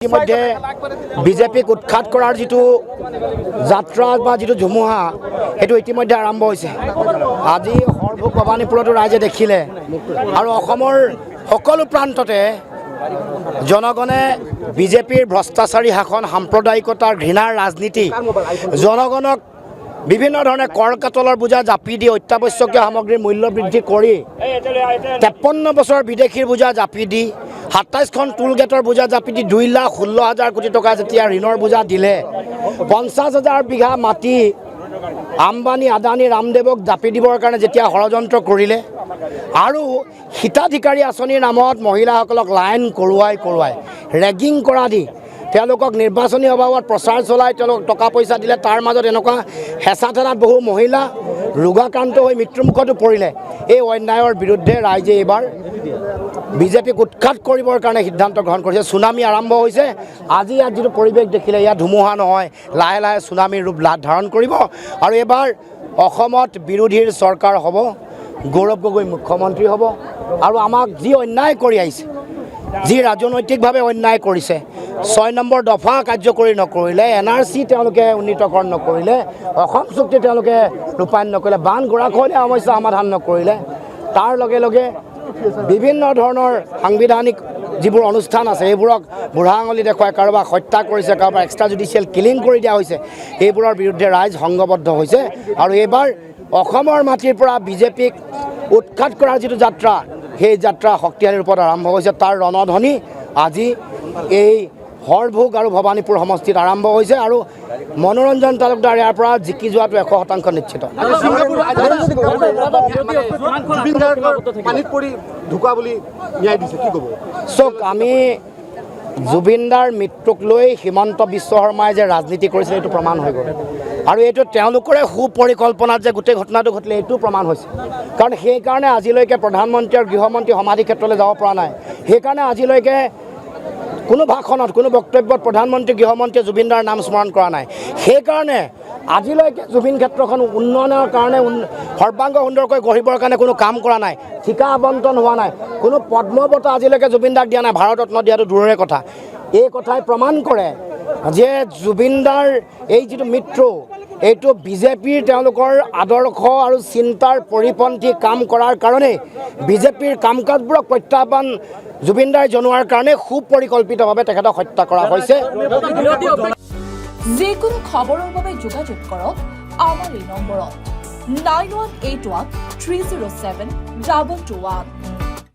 ইতিমধ্যে বিজেপিক উৎখাত কৰাৰ যিটো যাত্ৰা বা যিটো ধুমুহা সেইটো ইতিমধ্যে আৰম্ভ হৈছে। আজি সৰভোগ ভৱানীপুৰতো ৰাইজে দেখিলে আৰু অসমৰ সকলো প্ৰান্ততে জনগণে বিজেপিৰ ভ্ৰষ্টাচাৰী শাসন, সাম্প্ৰদায়িকতাৰ ঘৃণাৰ ৰাজনীতি, জনগণক বিভিন্ন ধৰণে কৰ কাটলৰ বোজা জাপি দি অত্যাৱশ্যকীয় সামগ্ৰীৰ মূল্য বৃদ্ধি কৰি 53 বছৰ বিদেশীৰ বোজা জাপি দি 27খন টোল গেটৰ বোজা জাপি দি 2,16,000 কোটি টকা যেতিয়া ঋণৰ বোজা দিলে, 50,000 বিঘা মাটি আম্বানী, আদানী, ৰামদেৱক জাপি দিবৰ কাৰণে যেতিয়া ষড়যন্ত্ৰ কৰিলে আৰু হিতাধিকাৰী আঁচনিৰ নামত মহিলাসকলক লাইন কৰোৱাই ৰেগিং কৰা দি তেওঁলোকক নিৰ্বাচনী অভাৱত প্ৰচাৰ চলাই তেওঁলোকক টকা পইচা দিলে, তাৰ মাজত এনেকুৱা হেঁচা ঠেলাত বহু মহিলা ৰোগাক্ৰান্ত হৈ মৃত্যুমুখতো পৰিলে। এই অন্যায়ৰ বিৰুদ্ধে ৰাইজে এইবাৰ বিজেপিক উৎখাত কৰিবৰ কাৰণে সিদ্ধান্ত গ্ৰহণ কৰিছে। চুনামি আৰম্ভ হৈছে। আজি ইয়াত যিটো পৰিৱেশ দেখিলে, ইয়াত ধুমুহা নহয়, লাহে লাহে চুনামিৰ ৰূপ ধাৰণ কৰিব আৰু এইবাৰ অসমত বিৰোধীৰ চৰকাৰ হ'ব, গৌৰৱ গগৈ মুখ্যমন্ত্ৰী হ'ব আৰু আমাক যি অন্যায় কৰি আহিছে, যি ৰাজনৈতিকভাৱে অন্যায় কৰিছে, 6 নম্বৰ দফা কাৰ্যকৰী নকৰিলে, NRC তেওঁলোকে উন্নীতকৰণ নকৰিলে, অসম চুক্তি তেওঁলোকে ৰূপায়ণ নকৰিলে, বান গৰাখহনীয়া সমস্যা সমাধান নকৰিলে, তাৰ লগে লগে বিভিন্ন ধৰণৰ সাংবিধানিক যিবোৰ অনুষ্ঠান আছে সেইবোৰক বুঢ়া আঙুলি দেখুৱাই কাৰোবাক হত্যা কৰিছে, কাৰোবাক এক্সট্ৰা জুডিচিয়েল কিলিং কৰি দিয়া হৈছে। এইবোৰৰ বিৰুদ্ধে ৰাইজ সংঘবদ্ধ হৈছে আৰু এইবাৰ অসমৰ মাটিৰ পৰা বিজেপিক উৎখাত কৰাৰ যিটো যাত্ৰা, সেই যাত্ৰা শক্তিশালী ৰূপত আৰম্ভ হৈছে। তাৰ ৰণধ্বনি আজি এই সৰভোগ আৰু ভৱানীপুৰ সমষ্টিত আৰম্ভ হৈছে আৰু মনোৰঞ্জন তালুকদাৰ ইয়াৰ পৰা জিকি যোৱাটো 100% নিশ্চিত। চক আমি জুবিনদাৰ মৃত্যুক লৈ হিমন্ত বিশ্ব শৰ্মাই যে ৰাজনীতি কৰিছিলে এইটো প্ৰমাণ হৈ গ'ল আৰু এইটো তেওঁলোকৰে সুপৰিকল্পনাত যে গোটেই ঘটনাটো ঘটিলে এইটো প্ৰমাণ হৈছে। কাৰণ সেইকাৰণে আজিলৈকে প্ৰধানমন্ত্ৰী আৰু গৃহমন্ত্ৰী সমাধি ক্ষেত্ৰলৈ যাব পৰা নাই। সেইকাৰণে আজিলৈকে কোনো ভাষণত, কোনো বক্তব্যত প্ৰধানমন্ত্ৰী, গৃহমন্ত্ৰীয়ে জুবিনদাৰ নাম স্মৰণ কৰা নাই। সেইকাৰণে আজিলৈকে জুবিন ক্ষেত্ৰখন উন্নয়নৰ কাৰণে, সৰ্বাংগ সুন্দৰকৈ গঢ়িবৰ কাৰণে কোনো কাম কৰা নাই, ঠিকা আবণ্টন হোৱা নাই, কোনো পদ্মবঁটা আজিলৈকে জুবিনদাক দিয়া নাই, ভাৰতৰত্ন দিয়াটো দূৰৰে কথা। এই কথাই প্ৰমাণ কৰে যে জুবিনদাৰ এই যিটো মৃত্যু, এইটো বিজেপিৰ তেওঁলোকৰ আদৰ্শ আৰু চিন্তাৰ পৰিপন্থী কাম কৰাৰ কাৰণে, বিজেপিৰ কাম কাজবোৰক প্ৰত্যাহ্বান জুবিনদাই জনোৱাৰ কাৰণে সুপৰিকল্পিতভাৱে তেখেতক হত্যা কৰা হৈছে। যিকোনো খবৰৰ বাবে যোগাযোগ কৰক আমাৰ এই নম্বৰত 9181 307 2221।